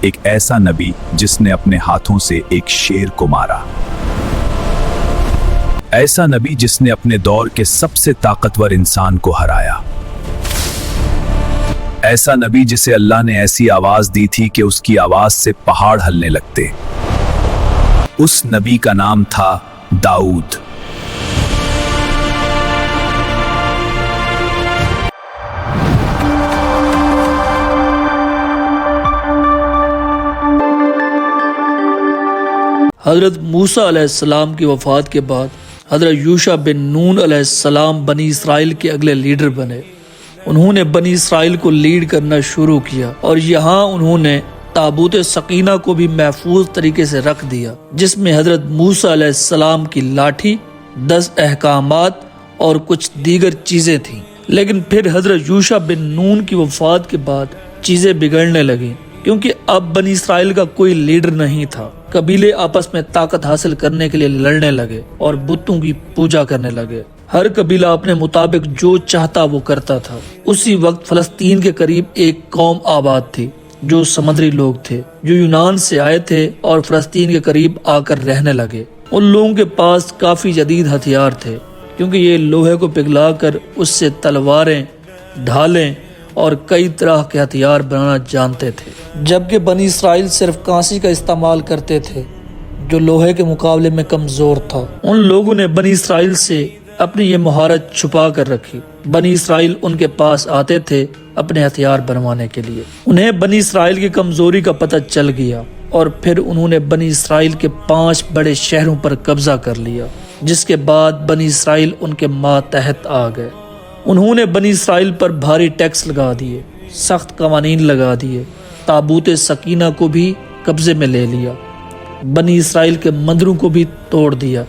ایک ایسا نبی جس نے اپنے ہاتھوں سے ایک شیر کو مارا، ایسا نبی جس نے اپنے دور کے سب سے طاقتور انسان کو ہرایا، ایسا نبی جسے اللہ نے ایسی آواز دی تھی کہ اس کی آواز سے پہاڑ ہلنے لگتے۔ اس نبی کا نام تھا داؤد۔ حضرت موسیٰ علیہ السلام کی وفات کے بعد حضرت یوشع بن نون علیہ السلام بنی اسرائیل کے اگلے لیڈر بنے۔ انہوں نے بنی اسرائیل کو لیڈ کرنا شروع کیا اور یہاں انہوں نے تابوت سکینہ کو بھی محفوظ طریقے سے رکھ دیا، جس میں حضرت موسیٰ علیہ السلام کی لاٹھی، 10 احکامات اور کچھ دیگر چیزیں تھیں۔ لیکن پھر حضرت یوشع بن نون کی وفات کے بعد چیزیں بگڑنے لگیں، کیونکہ اب بنی اسرائیل کا کوئی لیڈر نہیں تھا۔ قبیلے آپس میں طاقت حاصل کرنے کے لیے لڑنے لگے اور بتوں کی پوجا کرنے لگے۔ ہر قبیلہ اپنے مطابق جو چاہتا وہ کرتا تھا۔ اسی وقت فلسطین کے قریب ایک قوم آباد تھی جو سمندری لوگ تھے، جو یونان سے آئے تھے اور فلسطین کے قریب آ کر رہنے لگے۔ ان لوگوں کے پاس کافی جدید ہتھیار تھے، کیونکہ یہ لوہے کو پگھلا کر اس سے تلواریں، ڈھالیں اور کئی طرح کے ہتھیار بنانا جانتے تھے، جبکہ بنی اسرائیل صرف کانسی کا استعمال کرتے تھے جو لوہے کے مقابلے میں کمزور تھا۔ ان لوگوں نے بنی اسرائیل سے اپنی یہ مہارت چھپا کر رکھی۔ بنی اسرائیل ان کے پاس آتے تھے اپنے ہتھیار بنوانے کے لیے۔ انہیں بنی اسرائیل کی کمزوری کا پتہ چل گیا اور پھر انہوں نے بنی اسرائیل کے 5 بڑے شہروں پر قبضہ کر لیا، جس کے بعد بنی اسرائیل ان کے ماتحت آ گئے۔ انہوں نے بنی اسرائیل پر بھاری ٹیکس لگا دیے، سخت قوانین لگا دیے، تابوت سکینہ کو بھی قبضے میں لے لیا، بنی اسرائیل کے مندروں کو بھی توڑ دیا،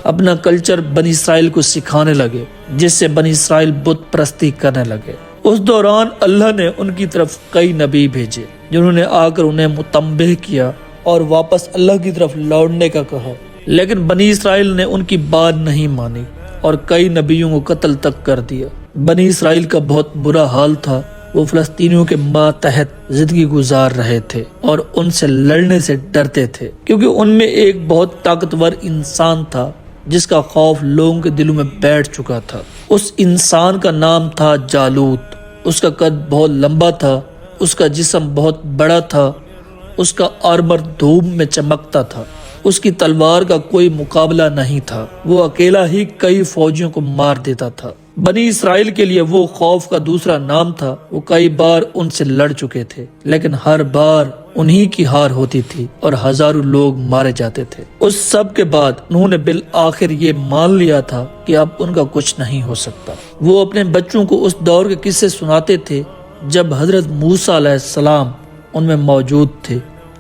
اپنا کلچر بنی اسرائیل کو سکھانے لگے، جس سے بنی اسرائیل بت پرستی کرنے لگے۔ اس دوران اللہ نے ان کی طرف کئی نبی بھیجے جنہوں نے آ کر انہیں متنبہ کیا اور واپس اللہ کی طرف لوٹنے کا کہا، لیکن بنی اسرائیل نے ان کی بات نہیں مانی اور کئی نبیوں کو قتل تک کر دیا۔ بنی اسرائیل کا بہت برا حال تھا۔ وہ فلسطینیوں کے ماتحت زندگی گزار رہے تھے اور ان سے لڑنے سے ڈرتے تھے، کیونکہ ان میں ایک بہت طاقتور انسان تھا جس کا خوف لوگوں کے دلوں میں بیٹھ چکا تھا۔ اس انسان کا نام تھا جالوت۔ اس کا قد بہت لمبا تھا، اس کا جسم بہت بڑا تھا، اس کا آرمر دھوپ میں چمکتا تھا، اس کی تلوار کا کوئی مقابلہ نہیں تھا، وہ اکیلا ہی کئی فوجیوں کو مار دیتا تھا۔ بنی اسرائیل کے لیے وہ خوف کا دوسرا نام تھا۔ وہ کئی بار ان سے لڑ چکے تھے، لیکن ہر بار انہی کی ہار ہوتی تھی اور ہزاروں لوگ مارے جاتے تھے۔ اس سب کے بعد انہوں نے بالآخر یہ مان لیا تھا کہ اب ان کا کچھ نہیں ہو سکتا۔ وہ اپنے بچوں کو اس دور کے قصے سناتے تھے جب حضرت موسیٰ علیہ السلام ان میں موجود تھے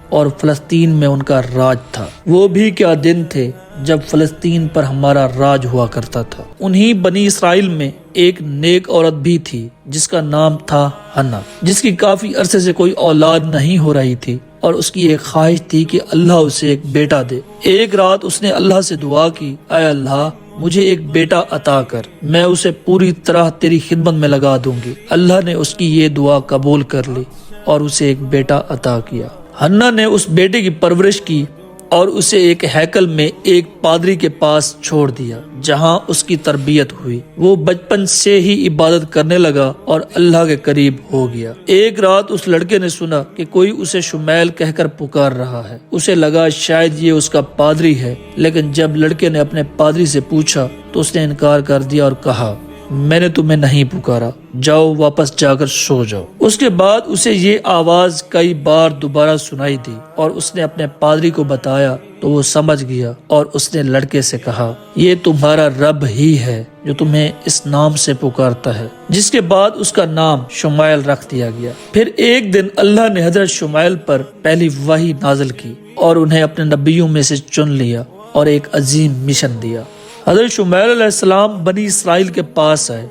اور فلسطین میں ان کا راج تھا۔ وہ بھی کیا دن تھے جب فلسطین پر ہمارا راج ہوا کرتا تھا۔ انہی بنی اسرائیل میں ایک نیک عورت بھی تھی جس کا نام تھا حنا، جس کی کافی عرصے سے کوئی اولاد نہیں ہو رہی تھی اور اس کی ایک خواہش تھی کہ اللہ اسے ایک بیٹا دے۔ ایک رات اس نے اللہ سے دعا کی، اے اللہ مجھے ایک بیٹا عطا کر، میں اسے پوری طرح تیری خدمت میں لگا دوں گی۔ اللہ نے اس کی یہ دعا قبول کر لی اور اسے ایک بیٹا عطا کیا۔ حنا نے اس بیٹے کی پرورش کی اور اسے ایک ہیکل میں ایک پادری کے پاس چھوڑ دیا جہاں اس کی تربیت ہوئی۔ وہ بچپن سے ہی عبادت کرنے لگا اور اللہ کے قریب ہو گیا۔ ایک رات اس لڑکے نے سنا کہ کوئی اسے شمیل کہہ کر پکار رہا ہے۔ اسے لگا شاید یہ اس کا پادری ہے، لیکن جب لڑکے نے اپنے پادری سے پوچھا تو اس نے انکار کر دیا اور کہا، میں نے تمہیں نہیں پکارا، جاؤ واپس جا کر سو جاؤ۔ اس کے بعد اسے یہ آواز کئی بار دوبارہ سنائی دی اور اس نے اپنے پادری کو بتایا تو وہ سمجھ گیا اور اس نے لڑکے سے کہا، یہ تمہارا رب ہی ہے جو تمہیں اس نام سے پکارتا ہے، جس کے بعد اس کا نام شمائل رکھ دیا گیا۔ پھر ایک دن اللہ نے حضرت شمائل پر پہلی وحی نازل کی اور انہیں اپنے نبیوں میں سے چن لیا اور ایک عظیم مشن دیا۔ حضرت شمائل علیہ السلام بنی اسرائیل کے پاس آئے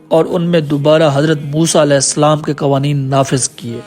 اور ان میں دوبارہ حضرت موسیٰ علیہ السلام کے قوانین نافذ کیے،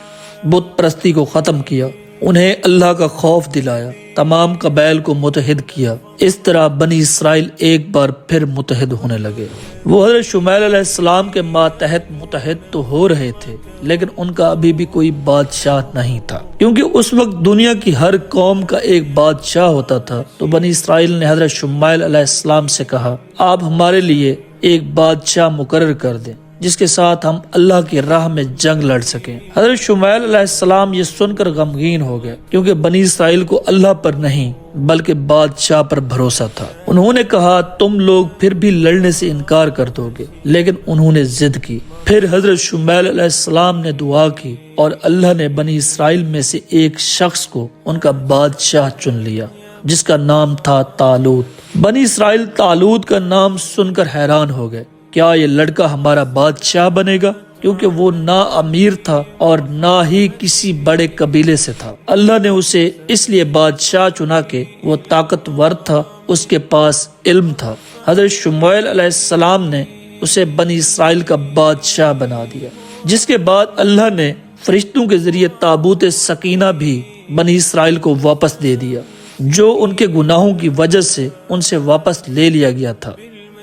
بت پرستی کو ختم کیا انہیں اللہ کا خوف دلایا، تمام قبائل کو متحد کیا۔ اس طرح بنی اسرائیل ایک بار پھر متحد ہونے لگے۔ وہ حضرت شمعیل علیہ السلام کے ماتحت متحد تو ہو رہے تھے، لیکن ان کا ابھی بھی کوئی بادشاہ نہیں تھا، کیونکہ اس وقت دنیا کی ہر قوم کا ایک بادشاہ ہوتا تھا۔ تو بنی اسرائیل نے حضرت شمعیل علیہ السلام سے کہا، آپ ہمارے لیے ایک بادشاہ مقرر کر دیں جس کے ساتھ ہم اللہ کی راہ میں جنگ لڑ سکیں۔ حضرت شمعیل علیہ السلام یہ سن کر غمگین ہو گئے، کیونکہ بنی اسرائیل کو اللہ پر نہیں بلکہ بادشاہ پر بھروسہ تھا۔ انہوں نے کہا، تم لوگ پھر بھی لڑنے سے انکار کر دو گے، لیکن انہوں نے ضد کی۔ پھر حضرت شمعیل علیہ السلام نے دعا کی اور اللہ نے بنی اسرائیل میں سے ایک شخص کو ان کا بادشاہ چن لیا، جس کا نام تھا طالوت۔ بنی اسرائیل طالوت کا نام سن کر حیران ہو گئے، کیا یہ لڑکا ہمارا بادشاہ بنے گا؟ کیونکہ وہ نہ امیر تھا اور نہ ہی کسی بڑے قبیلے سے تھا۔ اللہ نے اسے اس لیے بادشاہ چنا کہ وہ طاقتور تھا، اس کے پاس علم تھا۔ حضرت شمعیل علیہ السلام نے اسے بنی اسرائیل کا بادشاہ بنا دیا، جس کے بعد اللہ نے فرشتوں کے ذریعے تابوت سکینہ بھی بنی اسرائیل کو واپس دے دیا، جو ان کے گناہوں کی وجہ سے ان سے واپس لے لیا گیا تھا۔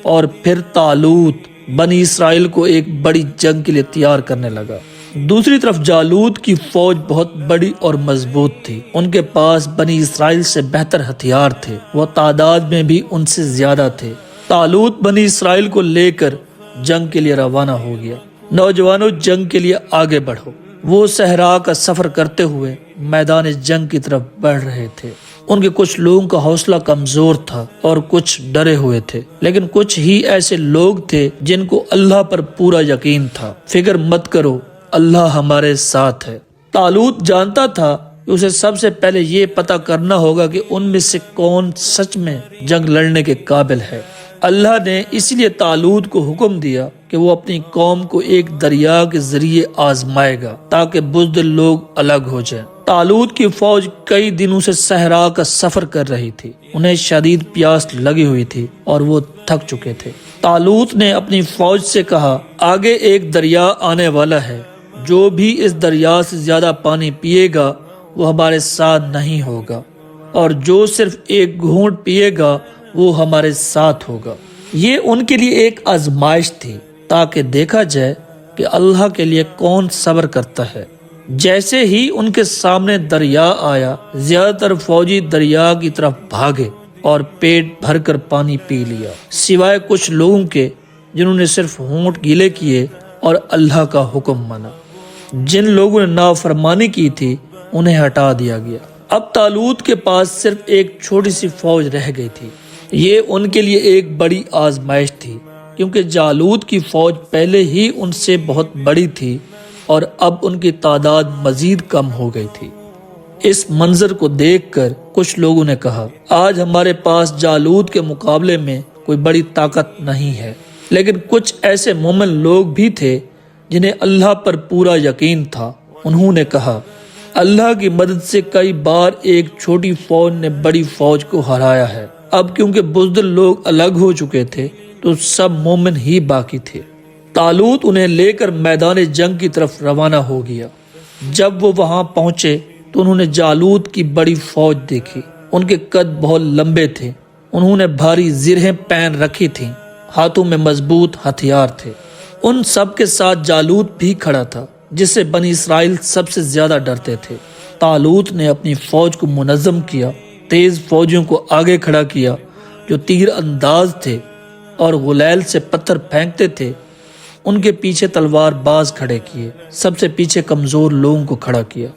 اور پھر طالوت بنی اسرائیل کو ایک بڑی جنگ کے لیے تیار کرنے لگا۔ دوسری طرف جالوت کی فوج بہت بڑی اور مضبوط تھی، ان کے پاس بنی اسرائیل سے بہتر ہتھیار تھے، وہ تعداد میں بھی ان سے زیادہ تھے۔ طالوت بنی اسرائیل کو لے کر جنگ کے لیے روانہ ہو گیا۔ نوجوانوں، جنگ کے لیے آگے بڑھو۔ وہ صحرا کا سفر کرتے ہوئے میدان جنگ کی طرف بڑھ رہے تھے۔ ان کے کچھ لوگوں کا حوصلہ کمزور تھا اور کچھ ڈرے ہوئے تھے، لیکن کچھ ہی ایسے لوگ تھے جن کو اللہ پر پورا یقین تھا۔ فکر مت کرو، اللہ ہمارے ساتھ ہے۔ طالوت جانتا تھا کہ اسے سب سے پہلے یہ پتہ کرنا ہوگا کہ ان میں سے کون سچ میں جنگ لڑنے کے قابل ہے۔ اللہ نے اس لیے طالوت کو حکم دیا کہ وہ اپنی قوم کو ایک دریا کے ذریعے آزمائے گا تاکہ بزدل لوگ الگ ہو جائیں۔ طالوت کی فوج کئی دنوں سے صحرا کا سفر کر رہی تھی، انہیں شدید پیاس لگی ہوئی تھی اور وہ تھک چکے تھے۔ طالوت نے اپنی فوج سے کہا، آگے ایک دریا آنے والا ہے، جو بھی اس دریا سے زیادہ پانی پیے گا وہ ہمارے ساتھ نہیں ہوگا، اور جو صرف ایک گھونٹ پیے گا وہ ہمارے ساتھ ہوگا۔ یہ ان کے لیے ایک آزمائش تھی تاکہ دیکھا جائے کہ اللہ کے لیے کون صبر کرتا ہے۔ جیسے ہی ان کے سامنے دریا آیا، زیادہ تر فوجی دریا کی طرف بھاگے اور پیٹ بھر کر پانی پی لیا، سوائے کچھ لوگوں کے جنہوں نے صرف ہونٹ گیلے کیے اور اللہ کا حکم مانا۔ جن لوگوں نے نافرمانی کی تھی انہیں ہٹا دیا گیا۔ اب طالوت کے پاس صرف ایک چھوٹی سی فوج رہ گئی تھی۔ یہ ان کے لیے ایک بڑی آزمائش تھی، کیونکہ جالوت کی فوج پہلے ہی ان سے بہت بڑی تھی اور اب ان کی تعداد مزید کم ہو گئی تھی۔ اس منظر کو دیکھ کر کچھ لوگوں نے کہا، آج ہمارے پاس جالوت کے مقابلے میں کوئی بڑی طاقت نہیں ہے۔ لیکن کچھ ایسے مومن لوگ بھی تھے جنہیں اللہ پر پورا یقین تھا۔ انہوں نے کہا، اللہ کی مدد سے کئی بار ایک چھوٹی فوج نے بڑی فوج کو ہرایا ہے۔ اب کیونکہ بزدل لوگ الگ ہو چکے تھے تو سب مومن ہی باقی تھے۔ طالوت انہیں لے کر میدان جنگ کی طرف روانہ ہو گیا۔ جب وہ وہاں پہنچے تو انہوں نے جالوت کی بڑی فوج دیکھی۔ ان کے قد بہت لمبے تھے، انہوں نے بھاری زرہیں پہن رکھی تھیں، ہاتھوں میں مضبوط ہتھیار تھے۔ ان سب کے ساتھ جالوت بھی کھڑا تھا، جس سے بنی اسرائیل سب سے زیادہ ڈرتے تھے۔ طالوت نے اپنی فوج کو منظم کیا، تیز فوجیوں کو آگے کھڑا کیا جو تیر انداز تھے اور غلیل سے پتھر پھینکتے تھے۔ ان کے پیچھے تلوار باز کھڑے کیے، سب سے پیچھے کمزور لوگوں کو کھڑا کیا۔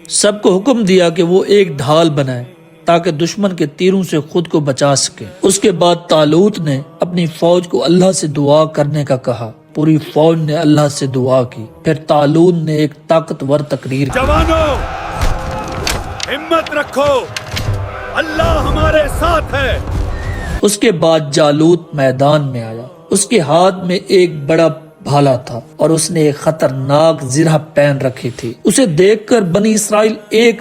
سب کو حکم دیا کہ وہ ایک ڈھال بنائے تاکہ دشمن کے تیروں سے خود کو بچا سکے۔ اس کے بعد طالوت نے اپنی فوج کو اللہ سے دعا کرنے کا کہا۔ پوری فوج نے اللہ سے دعا کی۔ پھر طالوت نے ایک طاقتور تقریر کی، جوانوں، ہمت رکھو، اللہ ہمارے ساتھ ہے۔ اس کے بعد جالوت میدان میں آیا۔ اس کے ہاتھ میں ایک بڑا بھالا تھا اور اس نے ایک خطرناک زرہ پہن رکھی تھی۔ اسے دیکھ کر بنی اسرائیل ایک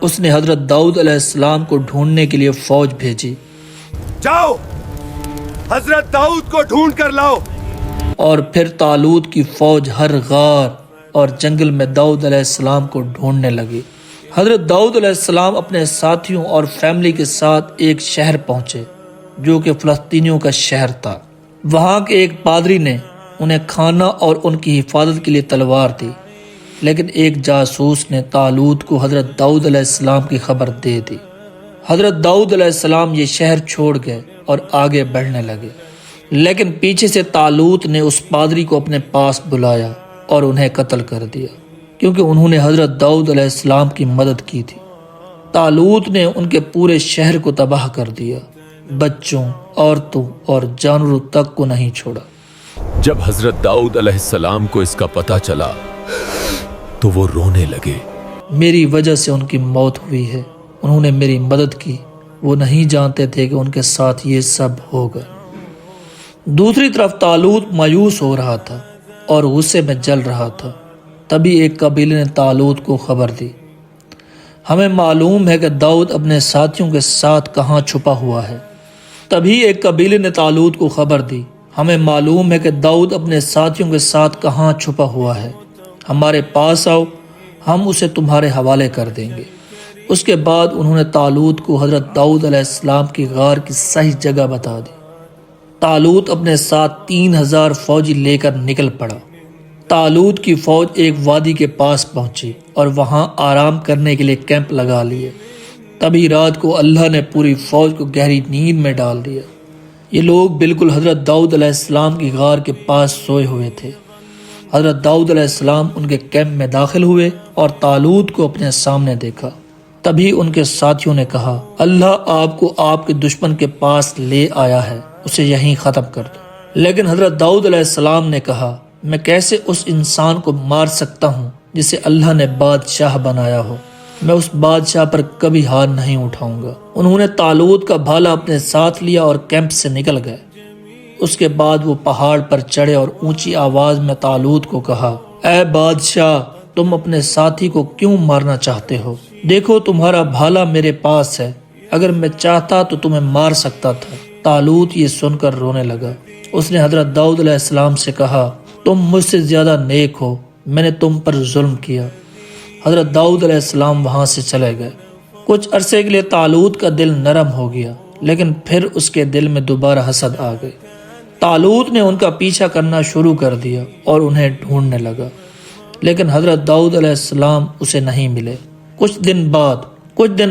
اس نے حضرت داؤد علیہ السلام کو ڈھونڈنے کے لیے فوج بھیجی جاؤ حضرت داؤد کو ڈھونڈ کر لاؤ۔ اور پھر طالوت کی فوج ہر غار اور جنگل میں داؤد علیہ السلام کو ڈھونڈنے لگی۔ حضرت داؤد علیہ السلام اپنے ساتھیوں اور فیملی کے ساتھ ایک شہر پہنچے جو کہ فلسطینیوں کا شہر تھا۔ وہاں کے ایک پادری نے انہیں کھانا اور ان کی حفاظت کے لیے تلوار دی، لیکن ایک جاسوس نے طالوت کو حضرت داؤد علیہ السلام کی خبر دے دی۔ حضرت داؤد علیہ السلام یہ شہر چھوڑ گئے اور آگے بڑھنے لگے، لیکن پیچھے سے طالوت نے اس پادری کو اپنے پاس بلایا اور انہیں قتل کر دیا، کیونکہ انہوں نے حضرت داؤد علیہ السلام کی مدد کی تھی۔ طالوت نے ان کے پورے شہر کو تباہ کر دیا، بچوں، عورتوں اور جانوروں تک کو نہیں چھوڑا۔ جب حضرت داؤد علیہ السلام کو اس کا پتہ چلا تو وہ رونے لگے۔ میری وجہ سے ان کی موت ہوئی ہے، انہوں نے میری مدد کی، وہ نہیں جانتے تھے کہ ان کے ساتھ یہ سب ہوگا۔ دوسری طرف طالوت مایوس ہو رہا تھا اور غصے میں جل رہا تھا۔ تبھی ایک قبیلے نے طالوت کو خبر دی، ہمیں معلوم ہے کہ داؤد اپنے ساتھیوں کے ساتھ کہاں چھپا ہوا ہے۔ تبھی ایک قبیلے نے طالوت کو خبر دی، ہمیں معلوم ہے کہ داؤد اپنے ساتھیوں کے ساتھ کہاں چھپا ہوا ہے، ہمارے پاس آؤ، ہم اسے تمہارے حوالے کر دیں گے۔ اس کے بعد انہوں نے طالوت کو حضرت داؤد علیہ السلام کی غار کی صحیح جگہ بتا دی۔ طالوت اپنے ساتھ 3000 فوجی لے کر نکل پڑا۔ طالوت کی فوج ایک وادی کے پاس پہنچی اور وہاں آرام کرنے کے لیے کیمپ لگا لیے۔ تبھی رات کو اللہ نے پوری فوج کو گہری نیند میں ڈال دیا۔ یہ لوگ بالکل حضرت داؤد علیہ السلام کی غار کے پاس سوئے ہوئے تھے۔ حضرت داؤد علیہ السلام ان کے کیمپ میں داخل ہوئے اور طالوت کو اپنے سامنے دیکھا۔ تبھی ان کے ساتھیوں نے کہا، اللہ آپ کو آپ کے دشمن کے پاس لے آیا ہے، اسے یہیں ختم کر دو۔ لیکن حضرت داؤد علیہ السلام نے کہا، میں کیسے اس انسان کو مار سکتا ہوں جسے اللہ نے بادشاہ بنایا ہو؟ میں اس بادشاہ پر کبھی ہاتھ نہیں اٹھاؤں گا۔ انہوں نے طالوت کا بھالا اپنے ساتھ لیا اور کیمپ سے نکل گئے۔ اس کے بعد وہ پہاڑ پر چڑھے اور اونچی آواز میں طالوت کو کہا، اے بادشاہ، تم اپنے ساتھی کو کیوں مارنا چاہتے ہو؟ دیکھو تمہارا بھالا میرے پاس ہے، اگر میں چاہتا تو تمہیں مار سکتا تھا۔ طالوت یہ سن کر رونے لگا۔ اس نے حضرت داؤد علیہ السلام سے کہا، تم مجھ سے زیادہ نیک ہو، میں نے تم پر ظلم کیا۔ حضرت داؤد علیہ السلام وہاں سے چلے گئے۔ کچھ عرصے کے لیے طالوت کا دل نرم ہو گیا، لیکن پھر اس کے دل میں دوبارہ حسد آ گئی۔ طالوت نے ان کا پیچھا کرنا شروع کر دیا اور انہیں ڈھونڈنے لگا، لیکن حضرت داؤد علیہ السلام اسے نہیں ملے۔ کچھ دن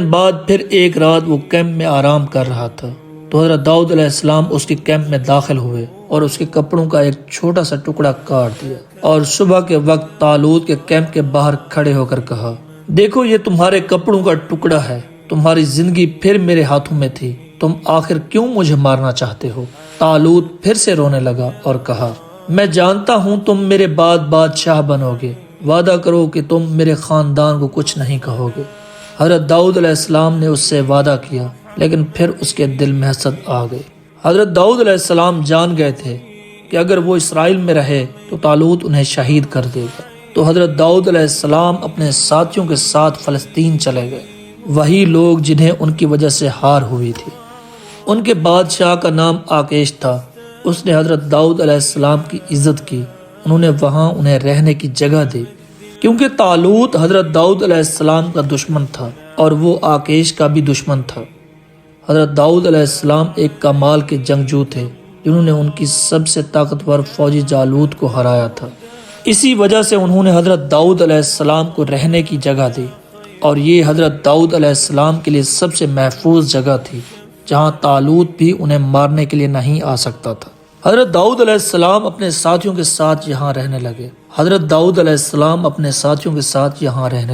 بعد پھر ایک رات وہ کیمپ میں آرام کر رہا تھا تو حضرت داؤد علیہ السلام اس کے کیمپ میں داخل ہوئے اور اس کے کپڑوں کا ایک چھوٹا سا ٹکڑا کاٹ دیا، اور صبح کے وقت طالوت کے کیمپ کے باہر کھڑے ہو کر کہا، دیکھو یہ تمہارے کپڑوں کا ٹکڑا ہے، تمہاری زندگی پھر میرے ہاتھوں میں تھی، تم آخر کیوں مجھے مارنا چاہتے ہو؟ طالوت پھر سے رونے لگا اور کہا، میں جانتا ہوں تم میرے بعد بادشاہ بنو گے، وعدہ کرو کہ تم میرے خاندان کو کچھ نہیں کہو گے۔ حضرت داؤد علیہ السلام نے اس سے وعدہ کیا، لیکن پھر اس کے دل میں حسد آ گئی۔ حضرت داؤد علیہ السلام جان گئے تھے کہ اگر وہ اسرائیل میں رہے تو طالوت انہیں شہید کر دے گا، تو حضرت داؤد علیہ السلام اپنے ساتھیوں کے ساتھ فلسطین چلے گئے، وہی لوگ جنہیں ان کی وجہ سے ہار ہوئی تھی۔ ان کے بادشاہ کا نام آکیش تھا۔ اس نے حضرت داؤد علیہ السلام کی عزت کی، انہوں نے وہاں انہیں رہنے کی جگہ دی، کیونکہ طالوت حضرت داؤد علیہ السلام کا دشمن تھا اور وہ آکیش کا بھی دشمن تھا۔ حضرت داؤد علیہ السلام ایک کمال کے جنگجو تھے جنہوں نے ان کی سب سے طاقتور فوجی جالوت کو ہرایا تھا۔ اسی وجہ سے انہوں نے حضرت داؤد علیہ السلام کو رہنے کی جگہ دی، اور یہ حضرت داؤد علیہ السلام کے لیے سب سے محفوظ جگہ تھی جہاں طالوت بھی انہیں مارنے کے لیے نہیں آ سکتا تھا۔ حضرت داؤد علیہ السلام اپنے ساتھیوں کے ساتھ یہاں رہنے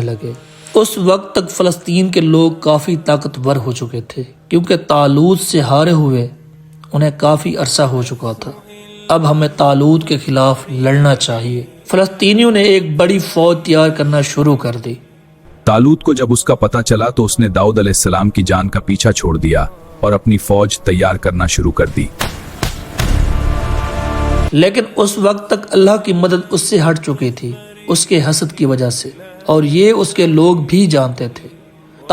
لگے۔ اس وقت تک فلسطین کے لوگ کافی طاقتور ہو چکے تھے، کیونکہ طالوت سے ہارے ہوئے انہیں کافی عرصہ ہو چکا تھا۔ اب ہمیں طالوت کے خلاف لڑنا چاہیے۔ فلسطینیوں نے ایک بڑی فوج تیار کرنا شروع کر دی۔ طالوت کو جب اس کا پتہ چلا تو اس نے داؤد علیہ السلام کی جان کا پیچھا چھوڑ دیا اور اپنی فوج تیار کرنا شروع کر دی۔ لیکن اس وقت تک اللہ کی مدد اس سے ہٹ چکی تھی، اس کے حسد کی وجہ سے، اور یہ اس کے لوگ بھی جانتے تھے۔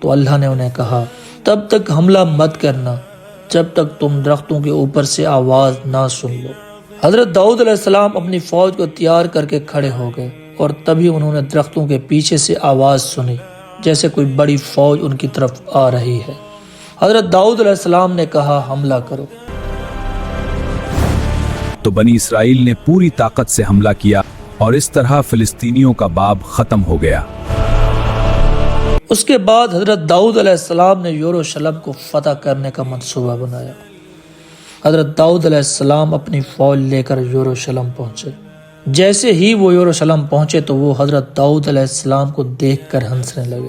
تو اللہ نے انہیں کہا تب تک حملہ مت کرنا جب تک تم درختوں کے اوپر سے آواز نہ سن لو۔ حضرت داؤد علیہ السلام اپنی فوج کو تیار کر کے کھڑے ہو گئے اور تبھی انہوں نے درختوں کے پیچھے سے آواز سنی جیسے کوئی بڑی فوج ان کی طرف آ رہی ہے۔ حضرت داؤد علیہ السلام نے کہا حملہ کرو۔ تو بنی اسرائیل نے پوری طاقت سے حملہ کیا اور اس طرح فلسطینیوں کا باب ختم ہو گیا۔ اس کے بعد حضرت داؤد علیہ السلام نے یروشلم کو فتح کرنے کا منصوبہ بنایا۔ حضرت داؤد علیہ السلام اپنی فوج لے کر یروشلم پہنچے۔ جیسے ہی وہ یروشلم پہنچے تو وہ حضرت داؤد علیہ السلام کو دیکھ کر ہنسنے لگے۔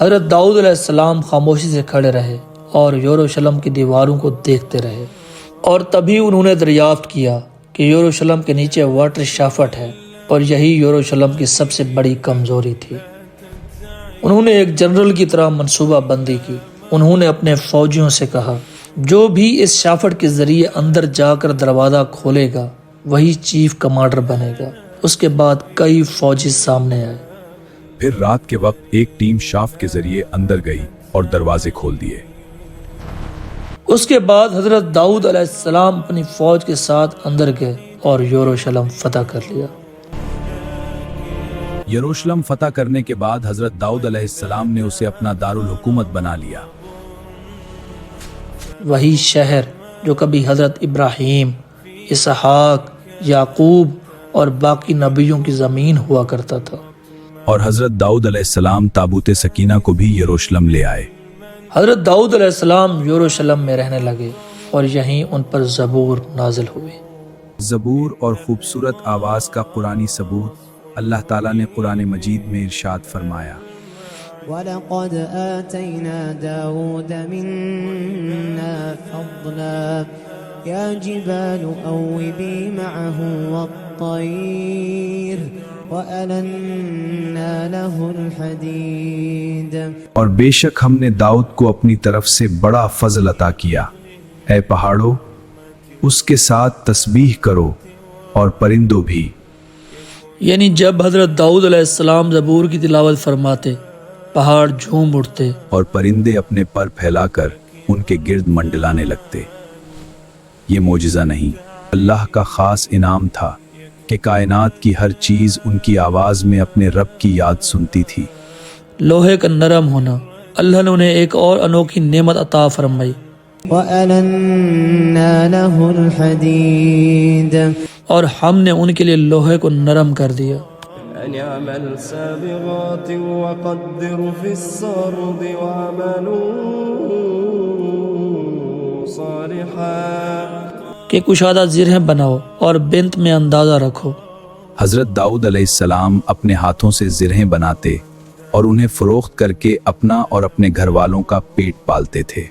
حضرت داؤد علیہ السلام خاموشی سے کھڑے رہے اور یروشلم کی دیواروں کو دیکھتے رہے، اور تبھی انہوں نے دریافت کیا کہ یروشلم کے نیچے واٹر شافٹ ہے، اور یہی یروشلم کی سب سے بڑی کمزوری تھی۔ انہوں نے ایک جنرل کی طرح منصوبہ بندی کی۔ انہوں نے اپنے فوجیوں سے کہا جو بھی اس شافٹ کے ذریعے اندر جا کر دروازہ کھولے گا وہی چیف کمانڈر بنے گا۔ اس کے بعد کئی فوجی سامنے آئے۔ پھر رات کے وقت ایک ٹیم شافٹ کے ذریعے اندر گئی اور دروازے کھول دیے۔ اس کے بعد حضرت داؤد علیہ السلام اپنی فوج کے ساتھ اندر گئے اور یروشلم فتح کر لیا۔ یروشلم فتح کرنے کے بعد حضرت داؤد علیہ السلام نے اسے اپنا دارالحکومت بنا لیا۔ وہی شہر جو کبھی حضرت ابراہیم، اسحاق، یعقوب اور باقی نبیوں کی زمین ہوا کرتا تھا۔ اور حضرت داؤد علیہ السلام تابوت سکینہ کو بھی یروشلم لے آئے۔ حضرت داؤد علیہ السلام یروشلم میں رہنے لگے اور یہیں ان پر زبور نازل ہوئے۔ زبور اور خوبصورت آواز کا قرآنی ثبوت اللہ تعالیٰ نے قرآن مجید میں ارشاد فرمایا، وَلَقَدْ آتَيْنَا دَاوُودَ مِنَّا فَضْلًا يَا جِبَالُ أَوِّبِي مَعَهُ وَالطَّيْرَ وَأَلَنَّا لَهُ الْحَدِيدَ۔ اور بے شک ہم نے داؤد کو اپنی طرف سے بڑا فضل عطا کیا، اے پہاڑوں اس کے ساتھ تسبیح کرو اور پرندوں بھی۔ یعنی جب حضرت داؤد علیہ السلام زبور کی تلاوت فرماتے پہاڑ جھوم اٹھتے اور پرندے اپنے پر پھیلا کر ان کے گرد منڈلانے لگتے۔ یہ معجزہ نہیں، اللہ کا خاص انعام تھا کہ کائنات کی ہر چیز ان کی آواز میں اپنے رب کی یاد سنتی تھی۔ لوہے کا نرم ہونا، اللہ نے انہیں ایک اور انوکھی نعمت عطا فرمائی۔ وَأَلَنَّا لَهُ الْحَدِيدَ، اور ہم نے ان کے لیے لوہے کو نرم کر دیا۔ أن اعمل سابغات وقدر في السرد واعملوا صالحا، کہ کشادہ زرہیں بناؤ اور بنت میں اندازہ رکھو۔ حضرت داؤد علیہ السلام اپنے ہاتھوں سے زرہیں بناتے اور انہیں فروخت کر کے اپنا اور اپنے گھر والوں کا پیٹ پالتے تھے۔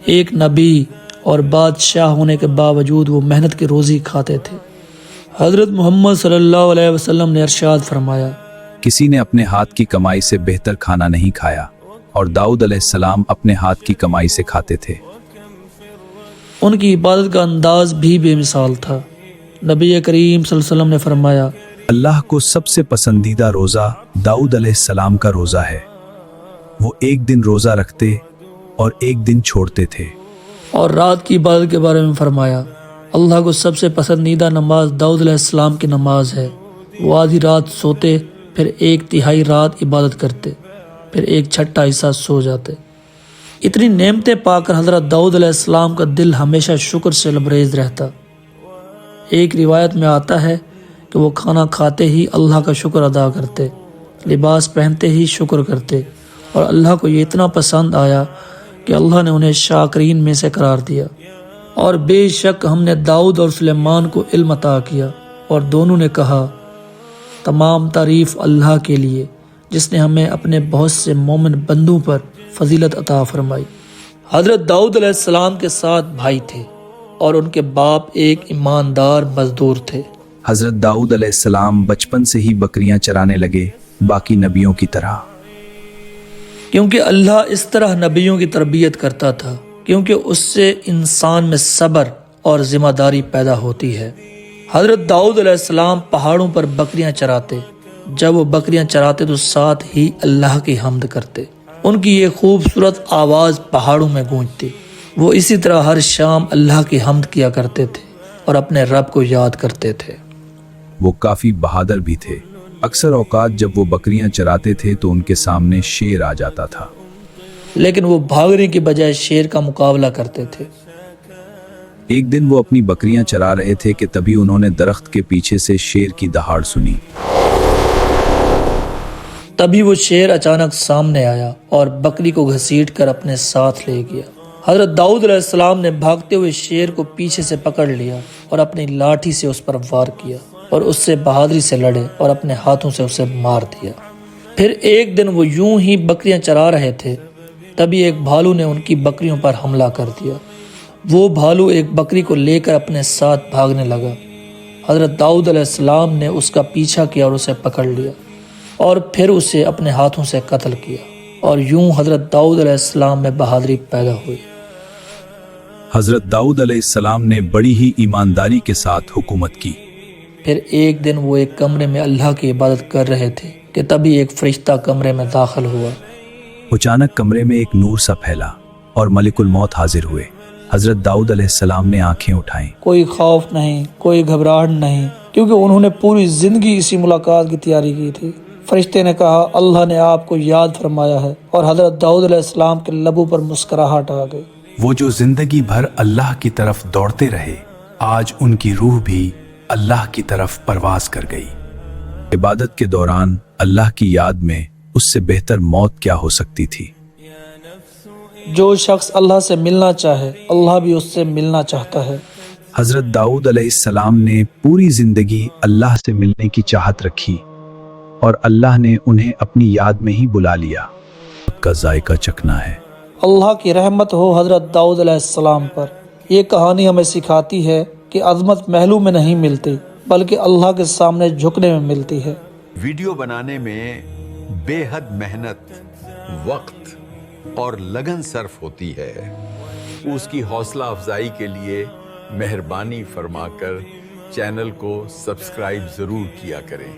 ایک نبی اور بادشاہ ہونے کے باوجود وہ محنت کی روزی کھاتے تھے۔ حضرت محمد صلی اللہ علیہ وسلم نے ارشاد فرمایا، کسی نے اپنے ہاتھ کی کمائی سے بہتر کھانا نہیں کھایا، اور داؤد علیہ السلام اپنے ہاتھ کی کمائی سے کھاتے تھے۔ ان کی عبادت کا انداز بھی بے مثال تھا۔ نبی کریم صلی اللہ علیہ وسلم نے فرمایا، اللہ کو سب سے پسندیدہ روزہ داؤد علیہ السلام کا روزہ ہے۔ وہ ایک دن روزہ رکھتے اور ایک دن چھوڑتے تھے۔ اور رات کی عبادت کے بارے میں فرمایا، اللہ کو سب سے پسندیدہ نماز داؤد علیہ السلام کی نماز ہے۔ وہ آدھی رات سوتے، پھر ایک تہائی رات عبادت کرتے، پھر ایک چھٹا حصہ سو جاتے۔ اتنی نعمتیں پا کر حضرت داؤد علیہ السلام کا دل ہمیشہ شکر سے لبریز رہتا۔ ایک روایت میں آتا ہے کہ وہ کھانا کھاتے ہی اللہ کا شکر ادا کرتے، لباس پہنتے ہی شکر کرتے، اور اللہ کو یہ اتنا پسند آیا کہ اللہ نے انہیں شاکرین میں سے قرار دیا۔ اور بے شک ہم نے داؤد اور سلیمان کو علم عطا کیا، اور دونوں نے کہا، تمام تعریف اللہ کے لیے جس نے ہمیں اپنے بہت سے مومن بندوں پر فضیلت عطا فرمائی۔ حضرت داؤد علیہ السلام کے 7 بھائی تھے اور ان کے باپ ایک ایماندار مزدور تھے۔ حضرت داؤد علیہ السلام بچپن سے ہی بکریاں چرانے لگے، باقی نبیوں کی طرح۔ کیونکہ اللہ اس طرح نبیوں کی تربیت کرتا تھا، کیونکہ اس سے انسان میں صبر اور ذمہ داری پیدا ہوتی ہے۔ حضرت داؤد علیہ السلام پہاڑوں پر بکریاں چراتے. جب وہ بکریاں چراتے تو ساتھ ہی اللہ کی حمد کرتے. ان کی یہ خوبصورت آواز پہاڑوں میں گونجتی. وہ اسی طرح ہر شام اللہ کی حمد کیا کرتے تھے اور اپنے رب کو یاد کرتے تھے. وہ کافی بہادر بھی تھے. اکثر اوقات جب وہ بکریاں چراتے تھے تو ان کے سامنے شیر آ جاتا تھا. لیکن وہ بھاگنے کی بجائے شیر کا مقابلہ کرتے تھے. ایک دن وہ اپنی بکریاں چرا رہے تھے کہ تبھی انہوں نے درخت کے پیچھے سے شیر کی دہاڑ سنی. تبھی وہ شیر اچانک سامنے آیا اور بکری کو گھسیٹ کر اپنے ساتھ لے گیا. حضرت داؤد علیہ السلام نے بھاگتے ہوئے شیر کو پیچھے سے پکڑ لیا اور اپنی لاٹھی سے اس پر وار کیا اور اس سے بہادری سے لڑے اور اپنے ہاتھوں سے اسے مار دیا. پھر ایک دن وہ یوں ہی بکریاں چرا رہے تھے. تبھی ایک بھالو نے ان کی بکریوں پر حملہ کر دیا. وہ بھالو ایک بکری کو لے کر اپنے ساتھ بھاگنے لگا. حضرت داؤد علیہ السلام نے اس کا پیچھا کیا اور اسے پکڑ لیا اور پھر اسے اپنے ہاتھوں سے قتل کیا. اور یوں حضرت داؤد علیہ السلام میں بہادری پیدا ہوئی. حضرت داؤد علیہ السلام نے بڑی ہی ایمانداری کے ساتھ حکومت کی. پھر ایک دن وہ ایک کمرے میں اللہ کی عبادت کر رہے تھے کہ تبھی ایک فرشتہ کمرے میں داخل ہوا. اچانک کمرے میں ایک نور سا پھیلا اور ملک الموت حاضر ہوئے. حضرت داؤد علیہ السلام نے آنکھیں اٹھائیں. کوئی خوف نہیں، کوئی گھبراہٹ نہیں، کیونکہ انہوں نے پوری زندگی اسی ملاقات کی تیاری کی تھی. فرشتے نے کہا اللہ نے آپ کو یاد فرمایا ہے، اور حضرت داؤد علیہ السلام کے لبوں پر مسکراہٹ آ گئی. وہ جو زندگی بھر اللہ کی طرف دوڑتے رہے، آج ان کی روح بھی اللہ کی طرف پرواز کر گئی. عبادت کے دوران اللہ کی یاد میں اس سے بہتر موت کیا ہو سکتی تھی. جو شخص اللہ سے ملنا چاہے اللہ بھی اس سے ملنا چاہتا ہے. حضرت داؤد علیہ السلام نے پوری زندگی اللہ سے ملنے کی چاہت رکھی اور اللہ نے انہیں اپنی یاد میں ہی بلا لیا. اس کا ذائقہ چکھنا ہے. اللہ کی رحمت ہو حضرت داؤد علیہ السلام پر. یہ کہانی ہمیں سکھاتی ہے کہ عظمت محلوں میں نہیں ملتی بلکہ اللہ کے سامنے جھکنے میں ملتی ہے. ویڈیو بنانے میں بے حد محنت، وقت اور لگن صرف ہوتی ہے. اس کی حوصلہ افزائی کے لیے مہربانی فرما کر چینل کو سبسکرائب ضرور کیا کریں.